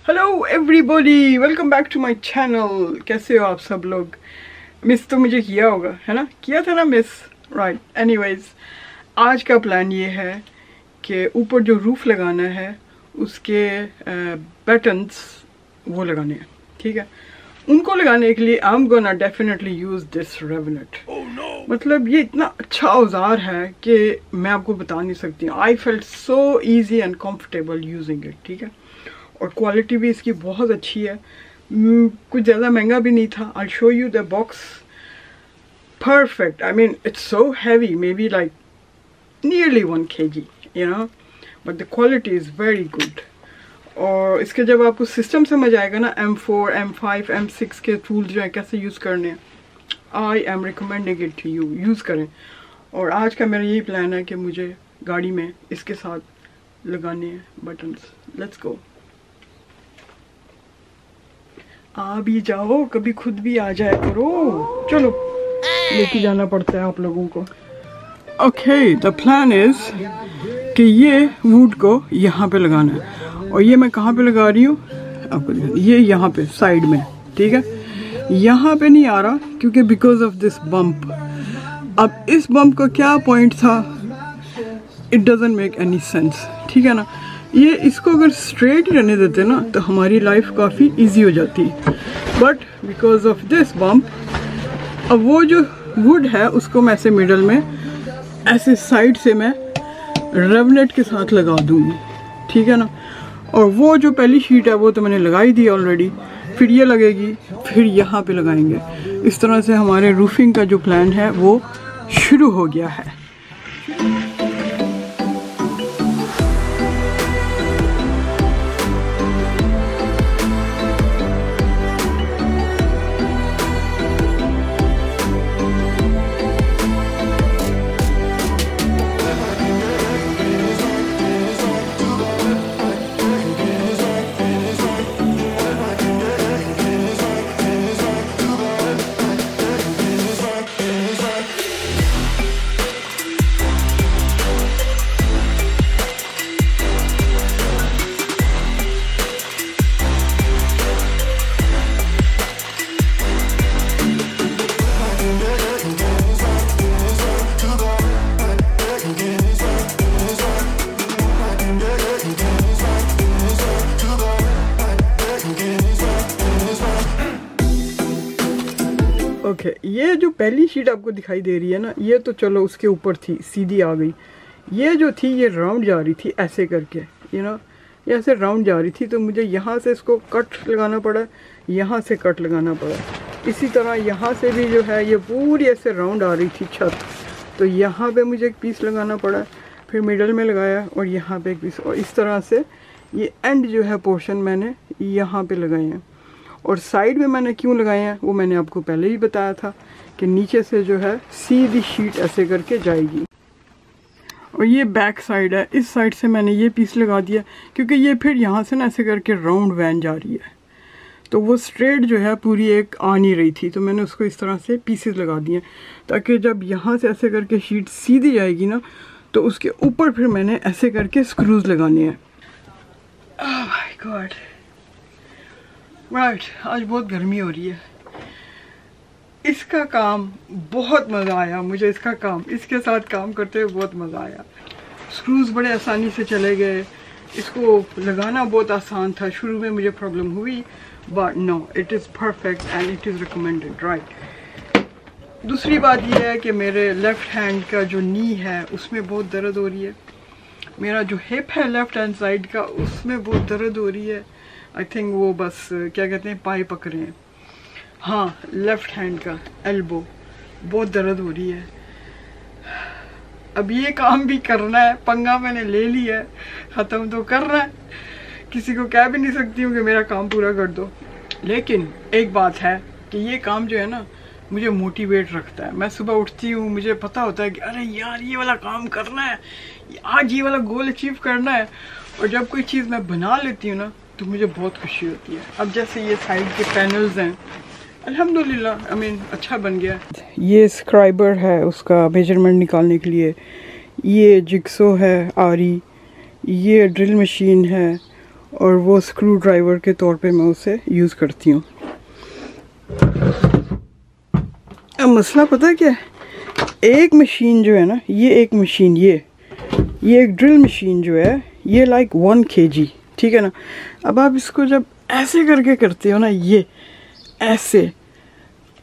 Hello everybody, welcome back to my channel. कैसे हो आप सब लोग? मिस तो मुझे किया होगा, है ना? किया था ना मिस, राइट। एनीवेज, आज का प्लान ये है कि ऊपर जो रूफ लगाना है उसके बटन्स वो लगाने हैं, ठीक है? उनको लगाने के लिए I am gonna definitely use this revenant. मतलब ये इतना अच्छा औजार है कि मैं आपको बता नहीं सकती। I felt so easy and comfortable using it, ठीक है? और क्वालिटी भी इसकी बहुत अच्छी है। कुछ ज़्यादा महंगा भी नहीं था। I show you the box, perfect. I mean it's so heavy, may be like nearly 1 kg, you know, but the quality is very good. और इसके जब आपको सिस्टम समझ आएगा ना, M4, M5, M6 के टूल्स जो है कैसे यूज़ करने हैं, I am recommending it to you, use करें। और आज का मेरा यही प्लान है कि मुझे गाड़ी में इसके साथ लगाने हैं बटन्स। Let's go. आ भी जाओ, कभी खुद भी आ जाए करो। चलो, लेके जाना पड़ता है आप लोगों को। ओके, द प्लान इज कि ये वुड को यहाँ पे लगाना है। और ये मैं कहाँ पे लगा रही हूँ आपको दिखा, ये यहाँ पे साइड में, ठीक है? यहाँ पे नहीं आ रहा क्योंकि बिकॉज ऑफ दिस बम्प। अब इस बम्प का क्या पॉइंट था, it doesn't make any sense, ठीक है ना? ये इसको अगर स्ट्रेट ही रहने देते ना तो हमारी लाइफ काफ़ी इजी हो जाती। But because of this bump, अब वो जो वुड है उसको मैं ऐसे मिडल में ऐसे साइड से मैं रेवनेट के साथ लगा दूँगी, ठीक है ना? और वो जो पहली शीट है वो तो मैंने लगाई दी ऑलरेडी, फिर ये लगेगी, फिर यहाँ पे लगाएंगे। इस तरह से हमारे रूफिंग का जो प्लान है वो शुरू हो गया है। ओके, ये जो पहली शीट आपको दिखाई दे रही है ना, ये तो चलो उसके ऊपर थी, सीधी आ गई। ये जो थी ये राउंड जा रही थी ऐसे करके, यू नो, ये ऐसे राउंड जा रही थी। तो मुझे यहाँ से इसको कट लगाना पड़ा, यहाँ से कट लगाना पड़ा। इसी तरह यहाँ से भी जो है ये पूरी ऐसे राउंड आ रही थी छत, तो यहाँ पे मुझे एक पीस लगाना पड़ा, फिर मिडल में लगाया और यहाँ पे एक पीस। और इस तरह से ये एंड जो है पोर्शन मैंने यहाँ पे लगाए हैं। और साइड में मैंने क्यों लगाए हैं वो मैंने आपको पहले ही बताया था कि नीचे से जो है सीधी शीट ऐसे करके जाएगी। और ये बैक साइड है, इस साइड से मैंने ये पीस लगा दिया क्योंकि ये फिर यहाँ से ना ऐसे करके राउंड वैन जा रही है, तो वो स्ट्रेट जो है पूरी एक आ नहीं रही थी। तो मैंने उसको इस तरह से पीसेस लगा दिए ताकि जब यहाँ से ऐसे करके शीट सीधी जाएगी ना तो उसके ऊपर फिर मैंने ऐसे करके स्क्रूज लगाने हैं। ओह माय गॉड, राइट, आज बहुत गर्मी हो रही है। इसका काम बहुत मज़ा आया मुझे, इसका काम, इसके साथ काम करते हुए बहुत मज़ा आया। स्क्रूज बड़े आसानी से चले गए, इसको लगाना बहुत आसान था। शुरू में मुझे प्रॉब्लम हुई, but no, it is perfect and it is recommended, right. दूसरी बात यह है कि मेरे लेफ़्ट हैंड का जो नी है उसमें बहुत दर्द हो रही है। मेरा जो हिप है लेफ़्ट हैंड साइड का, उसमें बहुत दर्द हो रही है। आई थिंक वो बस क्या कहते हैं, पाए पकड़े हैं। हाँ, लेफ़्ट हैंड का एल्बो बहुत दर्द हो रही है। अब ये काम भी करना है, पंगा मैंने ले लिया है, ख़त्म तो करना है। किसी को कह भी नहीं सकती हूँ कि मेरा काम पूरा कर दो। लेकिन एक बात है कि ये काम जो है ना मुझे मोटिवेट रखता है। मैं सुबह उठती हूँ, मुझे पता होता है कि अरे यार ये वाला काम करना है, आज ये वाला गोल अचीव करना है। और जब कोई चीज़ मैं बना लेती हूँ ना तो मुझे बहुत खुशी होती है। अब जैसे ये साइड के पैनल्स हैं, अल्हम्दुलिल्लाह, आई मीन अच्छा बन गया। ये स्क्राइबर है उसका मेजरमेंट निकालने के लिए, ये जिक्सो है आरी, ये ड्रिल मशीन है, और वो स्क्रू ड्राइवर के तौर पे मैं उसे यूज़ करती हूँ। अब मसला पता है क्या है, एक मशीन जो है ना, ये एक मशीन, ये एक ड्रिल मशीन जो है ये लाइक 1 kg, ठीक है ना। अब आप इसको जब ऐसे करके करते हो ना, ये ऐसे,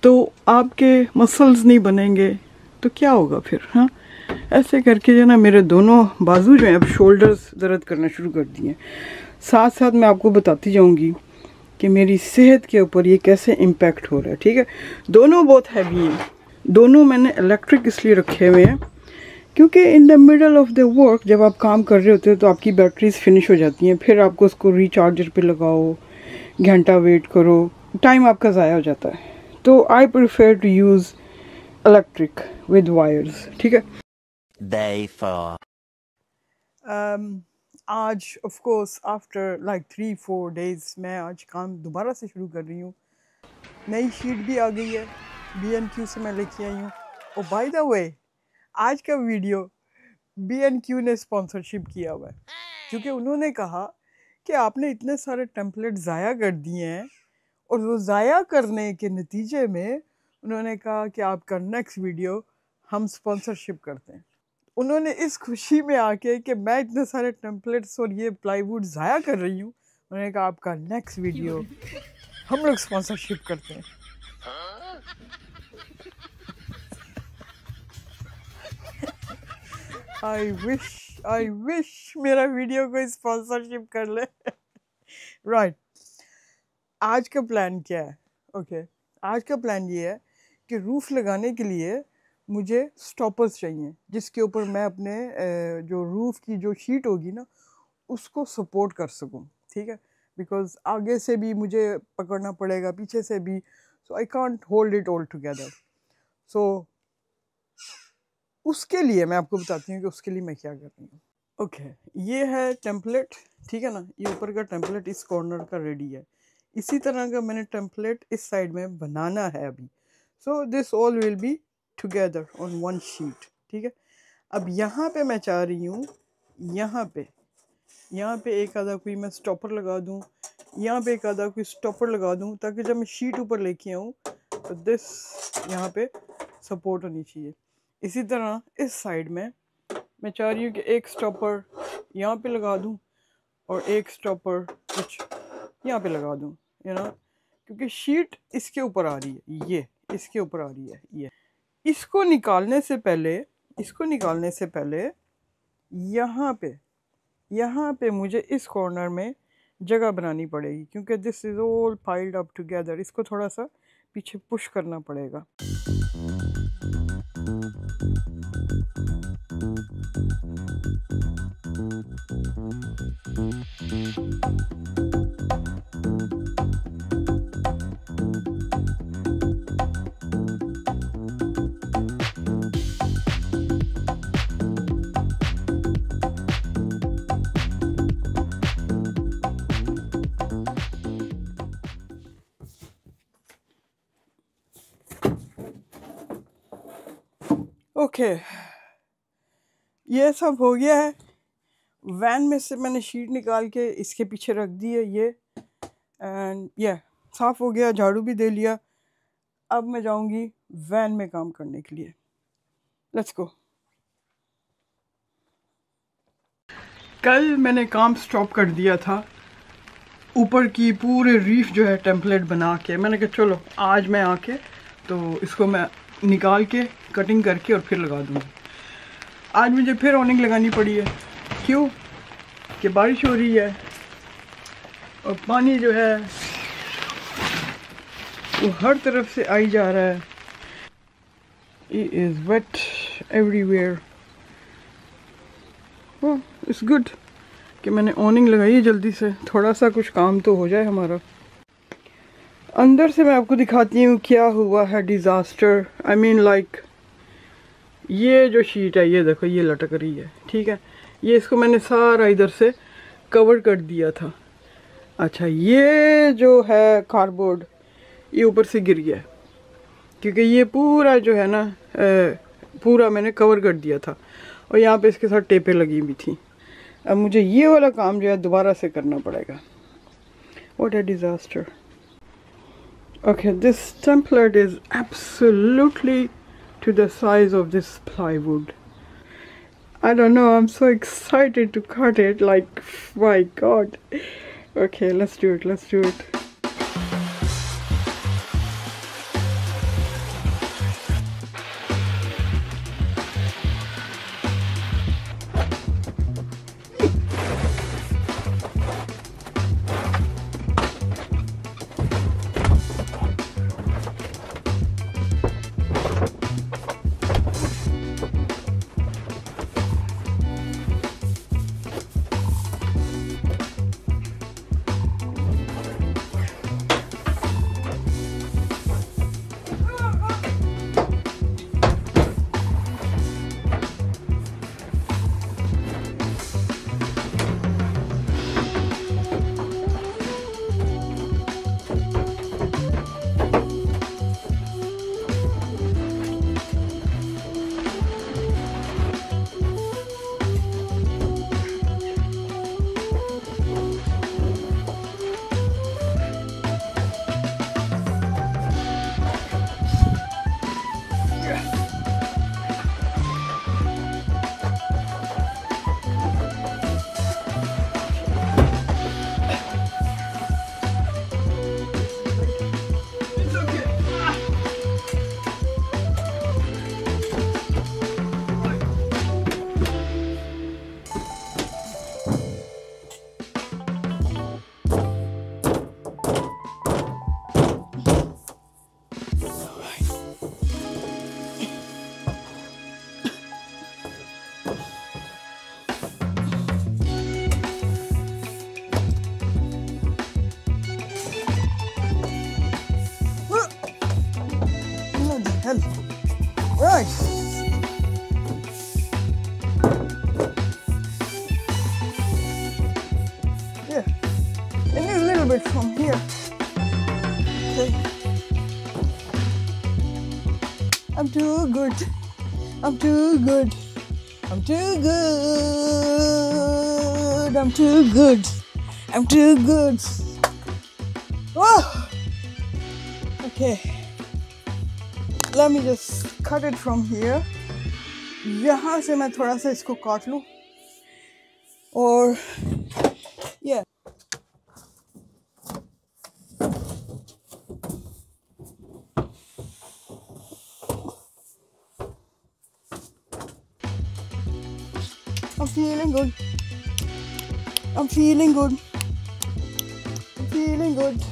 तो आपके मसल्स नहीं बनेंगे तो क्या होगा फिर। हाँ, ऐसे करके जो ना मेरे दोनों बाजू जो हैं अब शोल्डर्स दर्द करना शुरू कर दिए। साथ साथ मैं आपको बताती जाऊंगी कि मेरी सेहत के ऊपर ये कैसे इम्पैक्ट हो रहा है, ठीक है। दोनों बहुत हैवी हैं, दोनों मैंने इलेक्ट्रिक इसलिए रखे हुए हैं क्योंकि in the middle of the work जब आप काम कर रहे होते हो तो आपकी बैटरीज फिनिश हो जाती हैं, फिर आपको उसको रिचार्जर पे लगाओ, घंटा वेट करो, टाइम आपका ज़ाया हो जाता है। तो I prefer to use electric with wires, ठीक है। Day 4. आज of course after like 3-4 days मैं आज काम दोबारा से शुरू कर रही हूँ। नई शीट भी आ गई है, B&Q से मैं लेके आई हूँ। और बाय द वे आज का वीडियो B&Q ने स्पॉन्सरशिप किया हुआ है, क्योंकि उन्होंने कहा कि आपने इतने सारे टेम्पलेट ज़ाया कर दिए हैं, और वो ज़ाया करने के नतीजे में उन्होंने कहा कि आपका नेक्स्ट वीडियो हम स्पॉन्सरशिप करते हैं। उन्होंने इस खुशी में आके कि मैं इतने सारे टेम्पलेट्स और ये प्लाईवुड ज़ाया कर रही हूँ, उन्होंने कहा आपका नेक्स्ट वीडियो हम लोग स्पॉन्सरशिप करते हैं। आई विश मेरा वीडियो कोई स्पॉन्सरशिप कर ले। राइट, आज का प्लान क्या है? ओके, आज का प्लान ये है कि रूफ़ लगाने के लिए मुझे स्टॉपर्स चाहिए, जिसके ऊपर मैं अपने जो रूफ़ की जो शीट होगी ना उसको सपोर्ट कर सकूं, ठीक है। बिकॉज आगे से भी मुझे पकड़ना पड़ेगा, पीछे से भी, so I can't hold it all together. सो उसके लिए मैं आपको बताती हूँ कि उसके लिए मैं क्या कर रही हूँ। ओके, ये है टेम्पलेट, ठीक है ना। ये ऊपर का टेम्पलेट इस कॉर्नर का रेडी है। इसी तरह का मैंने टेम्पलेट इस साइड में बनाना है अभी। So this all will be together on 1 sheet, ठीक है। अब यहाँ पे मैं चाह रही हूँ, यहाँ पे एक आधा कोई मैं स्टॉपर लगा दूँ, यहाँ पे एक आधा कोई स्टॉपर लगा दूँ, ताकि जब मैं शीट ऊपर लेके आऊँ तो दिस यहाँ पे सपोर्ट होनी चाहिए। इसी तरह इस साइड में मैं चाह रही हूँ कि एक स्टॉपर यहाँ पे लगा दूँ और एक स्टॉपर कुछ यहाँ पे लगा दूँ, यू नो, क्योंकि शीट इसके ऊपर आ रही है, ये इसके ऊपर आ रही है। ये इसको निकालने से पहले यहाँ पे मुझे इस कॉर्नर में जगह बनानी पड़ेगी, क्योंकि this is all piled up together. इसको थोड़ा सा पीछे पुश करना पड़ेगा। ओके, ये सब हो गया है। वैन में से मैंने शीट निकाल के इसके पीछे रख दी है ये, एंड ये साफ़ हो गया, झाड़ू भी दे लिया। अब मैं जाऊंगी वैन में काम करने के लिए। Let's go. कल मैंने काम स्टॉप कर दिया था, ऊपर की पूरे रीफ जो है टेम्पलेट बना के। मैंने कहा चलो आज मैं आके तो इसको मैं निकाल के कटिंग करके और फिर लगा दूँगी। आज मुझे फिर ऑनिंग लगानी पड़ी है, क्यों कि बारिश हो रही है और पानी जो है वो हर तरफ से आई जा रहा है। It is wet everywhere. It's good कि मैंने ऑनिंग लगाई है जल्दी से, थोड़ा सा कुछ काम तो हो जाए हमारा। अंदर से मैं आपको दिखाती हूँ क्या हुआ है डिज़ास्टर। आई मीन लाइक ये जो शीट है, ये देखो ये लटक रही है, ठीक है। ये इसको मैंने सारा इधर से कवर कर दिया था। अच्छा, ये जो है कार्डबोर्ड ये ऊपर से गिर गया, क्योंकि ये पूरा जो है ना पूरा मैंने कवर कर दिया था और यहाँ पे इसके साथ टेपें लगी हुई थी। अब मुझे ये वाला काम जो है दोबारा से करना पड़ेगा। What a disaster. Okay, this template is absolutely to the size of this plywood. I don't know, I'm so excited to cut it, like, my god. Okay, let's do it, let's do it. Right. Yeah. I need a little bit from here. Okay. I'm too good. I'm too good. I'm too good. I'm too good. I'm too good. Oh. Okay. Let me just cut it from here. यहाँ से मैं थोड़ा सा इसको काट लूँ और yeah. I'm feeling good. I'm feeling good. I'm feeling good.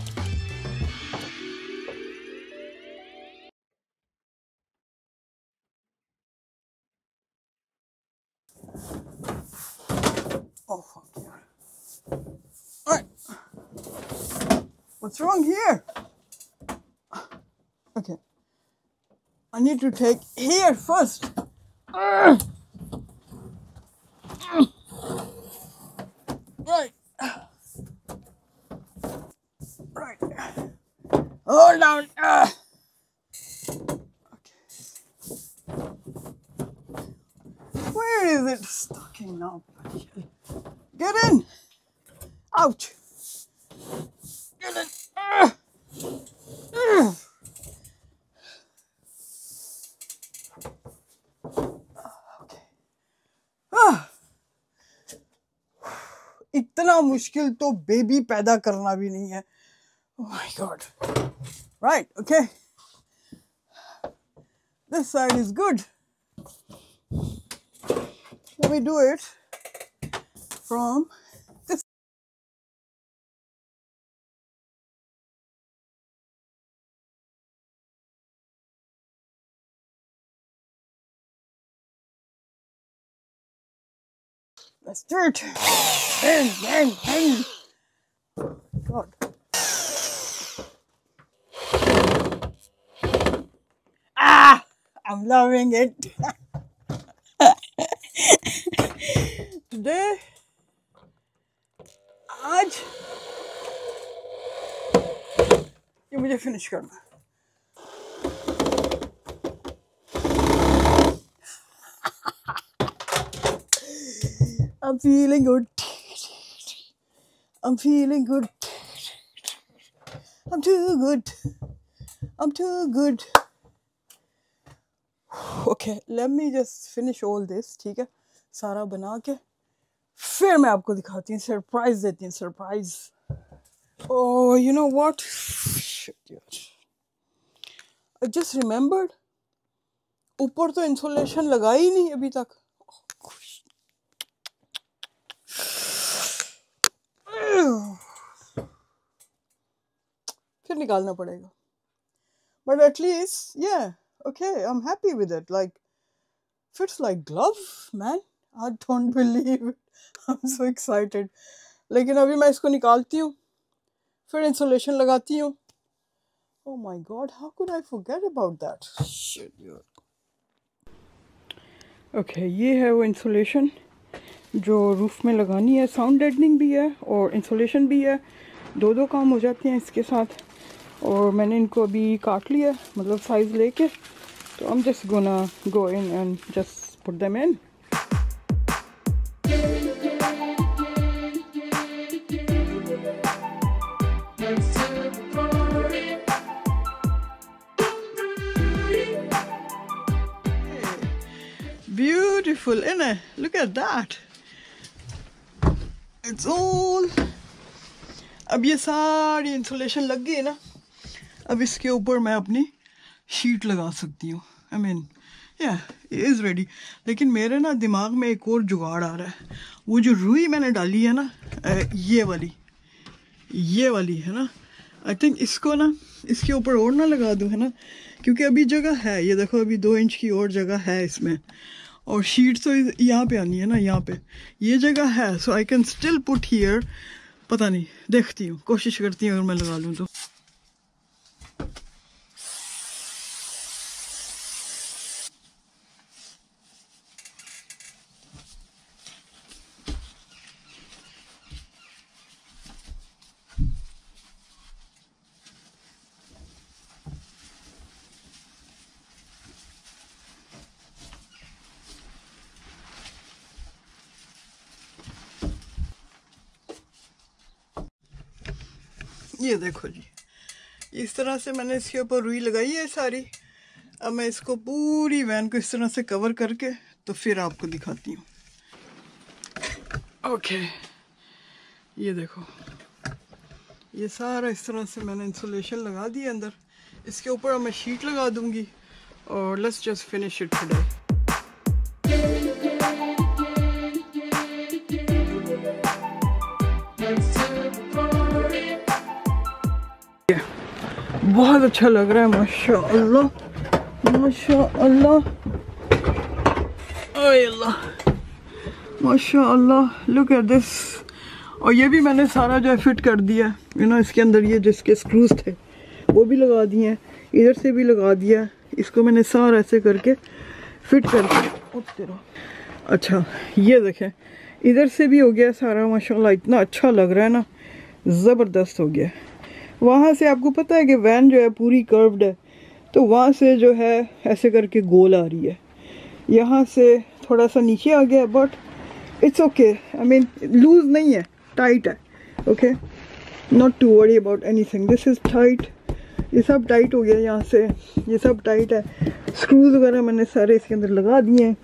Oh fuck yeah. Alright. What's wrong here? Okay. I need to take here first. Right. Right. Hold on. Okay. Where is it stucking now? Get in. Ouch. Get in. Okay. इतना मुश्किल तो baby पैदा करना भी नहीं है. Oh my god. Right, okay. This side is good. Let me do it from this. Let's do it. Bang. God. Ah, I'm loving it. Today, आज ये मुझे फिनिश करना. I'm feeling good. I'm feeling good. I'm too good. I'm too good. Okay, let me just finish all this. ठीक है, सारा बना के फिर मैं आपको दिखाती हूँ, सरप्राइज देती हूँ, surprise. Oh, you know what? Shit, yaar. I just remembered. ऊपर तो इंसुलेशन लगा ही नहीं अभी तक। फिर निकालना पड़ेगा। But at least, yeah, okay, I'm happy with it. Like, fits like glove, man. I don't believe it. I'm so excited. लेकिन अभी मैं इसको निकालती हूँ, फिर इंसुलेशन लगाती हूँ। Oh my God, how could I forget about that? Shit, yaar. Okay, ये है वो इंसुलेशन जो रूफ में लगानी है। साउंड डेडनिंग भी है और इंसुलेशन भी है, दो काम हो जाते हैं इसके साथ। और मैंने इनको अभी काट लिया, मतलब साइज़ लेके। तो I'm just gonna go in and just put them in. Beautiful, isn't it? Look at that. It's all. अब ये सारी इंसुलेशन लग गई है ना, अब इसके ऊपर मैं अपनी शीट लगा सकती हूँ। I mean, yeah, it is ready. लेकिन मेरे ना दिमाग में एक और जुगाड़ आ रहा है। वो जो रुई मैंने डाली है ना, ये वाली है ना, आई थिंक इसको ना इसके ऊपर और ना लगा दूँ, है ना, क्योंकि अभी जगह है। ये देखो, अभी 2 इंच की और जगह है इसमें, और शीट तो यहाँ पे आनी है ना, यहाँ पे ये जगह है। So I can still put here. पता नहीं, देखती हूँ, कोशिश करती हूँ अगर मैं लगा लूँ तो। ये देखो जी, इस तरह से मैंने इसके ऊपर रुई लगाई है सारी। अब मैं इसको पूरी वैन को इस तरह से कवर करके तो फिर आपको दिखाती हूँ। ओके, ये देखो, ये सारा इस तरह से मैंने इंसुलेशन लगा दी अंदर। इसके ऊपर अब मैं शीट लगा दूंगी और let's just finish it today. बहुत अच्छा लग रहा है, माशाअल्लाह माशाअल्लाह, ओए अल्लाह, माशाअल्लाह, लुक एट दिस। और ये भी मैंने सारा जो है फिट कर दिया, यू नो, इसके अंदर ये जिसके स्क्रूज थे वो भी लगा दिए हैं, इधर से भी लगा दिया। इसको मैंने सारा ऐसे करके फिट करके, अच्छा ये देखें, इधर से भी हो गया सारा, माशाअल्लाह, इतना अच्छा लग रहा है ना, ज़बरदस्त हो गया। वहाँ से आपको पता है कि वैन जो है पूरी कर्व्ड है, तो वहाँ से जो है ऐसे करके गोल आ रही है, यहाँ से थोड़ा सा नीचे आ गया, but it's okay. I mean loose नहीं है, टाइट है। Okay, not to worry about anything, this is tight. ये सब टाइट हो गया, यहाँ से ये सब टाइट है। स्क्रूज वगैरह मैंने सारे इसके अंदर लगा दिए हैं।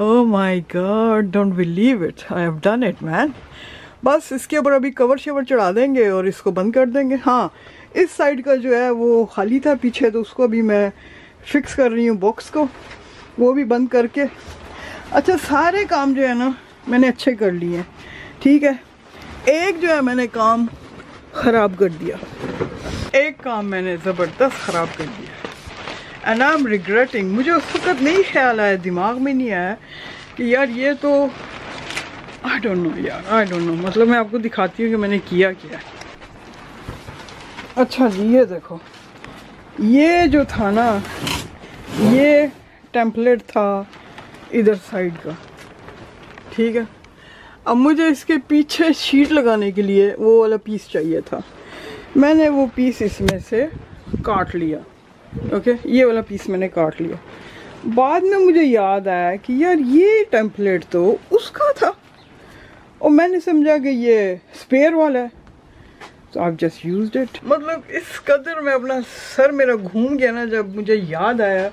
Oh my God, don't believe it, I have done it man. बस इसके ऊपर अभी कवर शवर चढ़ा देंगे और इसको बंद कर देंगे। हाँ, इस साइड का जो है वो खाली था पीछे, तो उसको अभी मैं फिक्स कर रही हूँ, बॉक्स को, वो भी बंद करके। अच्छा, सारे काम जो है ना मैंने अच्छे कर लिए हैं, ठीक है। एक जो है मैंने काम ख़राब कर दिया, एक काम मैंने ज़बरदस्त ख़राब कर दिया, एंड आई एम रिग्रेटिंग। मुझे उस वक्त नहीं ख्याल आया, दिमाग में नहीं आया कि यार ये तो आई डोंट नो यार, आई डोंट नो। मतलब मैं आपको दिखाती हूँ कि मैंने किया क्या। अच्छा जी, ये देखो, ये जो था ना, ये टेम्पलेट था इधर साइड का, ठीक है। अब मुझे इसके पीछे शीट लगाने के लिए वो वाला पीस चाहिए था, मैंने वो पीस इसमें से काट लिया। ओके, ये वाला पीस मैंने काट लिया। बाद में मुझे याद आया कि यार ये टेम्पलेट तो उसका था, और मैंने समझा कि ये स्पेयर वाला है। So I've just used it. मतलब इस कदर में अपना सर मेरा घूम गया ना जब मुझे याद आया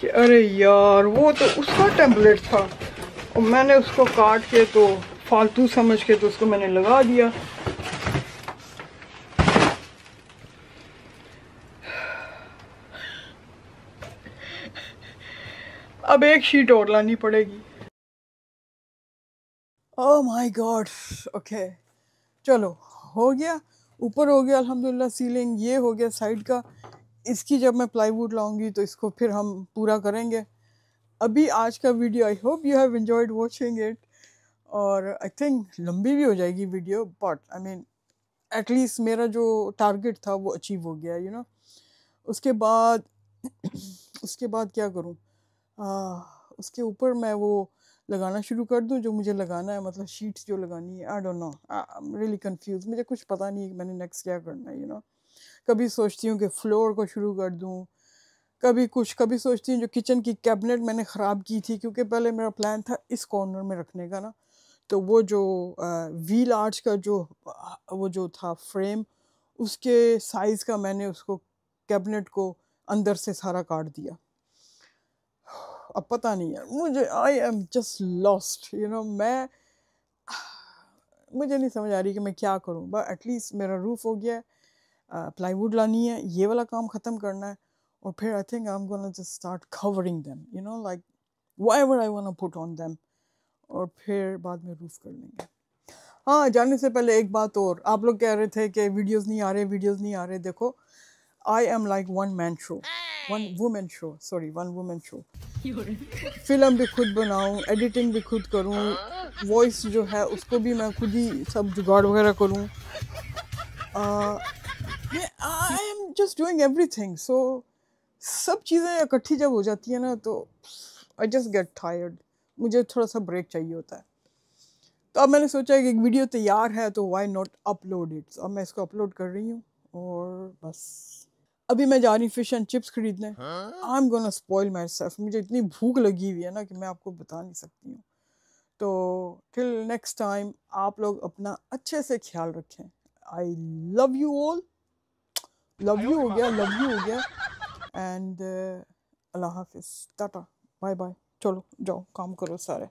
कि अरे यार वो तो उसका टेम्पलेट था और मैंने उसको काट के तो फालतू समझ के तो उसको मैंने लगा दिया। अब एक शीट और लानी पड़ेगी। Oh my God. ओके चलो हो गया, ऊपर हो गया अल्हम्दुलिल्लाह सीलिंग, ये हो गया साइड का। इसकी जब मैं प्लाईवुड लाऊंगी तो इसको फिर हम पूरा करेंगे। अभी आज का video I hope you have enjoyed watching it, और आई थिंक लंबी भी हो जाएगी video, but I mean at least मेरा जो टारगेट था वो अचीव हो गया, यू नो। उसके बाद उसके बाद क्या करूँ, उसके ऊपर मैं वो लगाना शुरू कर दूं जो मुझे लगाना है, मतलब शीट्स जो लगानी है। I don't know, I am really confuse, मुझे कुछ पता नहीं है कि मैंने नेक्स्ट क्या करना है, यू नो। कभी सोचती हूँ कि फ्लोर को शुरू कर दूं, कभी सोचती हूँ जो किचन की कैबिनेट मैंने ख़राब की थी, क्योंकि पहले मेरा प्लान था इस कॉर्नर में रखने का ना, तो वो जो व्हील आर्च का वो जो था फ्रेम, उसके साइज़ का मैंने उसको कैबिनेट को अंदर से सारा काट दिया। अब पता नहीं है मुझे, आई am just lost, you know. मुझे नहीं समझ आ रही कि मैं क्या करूं, बट एटलीस्ट मेरा रूफ हो गया है, प्लाईवुड लानी है, ये वाला काम ख़त्म करना है, और फिर I think I am gonna just start covering them, you know, like whatever I want to put on them, और फिर बाद में रूफ कर लेंगे। हाँ, जाने से पहले एक बात और, आप लोग कह रहे थे कि वीडियोस नहीं आ रहे, देखो I am like one women show. Film भी खुद बनाऊं, एडिटिंग भी खुद करूं, वॉइस जो है उसको भी मैं खुद ही सब जुगाड़ वगैरह करूं। I am just doing everything. सो सब चीज़ें इकट्ठी जब हो जाती है ना तो आई जस्ट गेट टायर्ड, मुझे थोड़ा सा ब्रेक चाहिए होता है। तो अब मैंने सोचा कि एक वीडियो तैयार है तो व्हाई नॉट अपलोड इट। अब मैं इसको अपलोड कर रही हूँ, और बस अभी मैं जा रही फिश एंड चिप्स खरीदने। आई am gonna spoil my self, मुझे इतनी भूख लगी हुई है ना कि मैं आपको बता नहीं सकती हूँ। तो टिल नेक्स्ट टाइम आप लोग अपना अच्छे से ख्याल रखें। I love you all, love you हो गया, एंड अल्लाह हाफिज़, टाटा, बाय बाय। चलो जाओ काम करो सारे।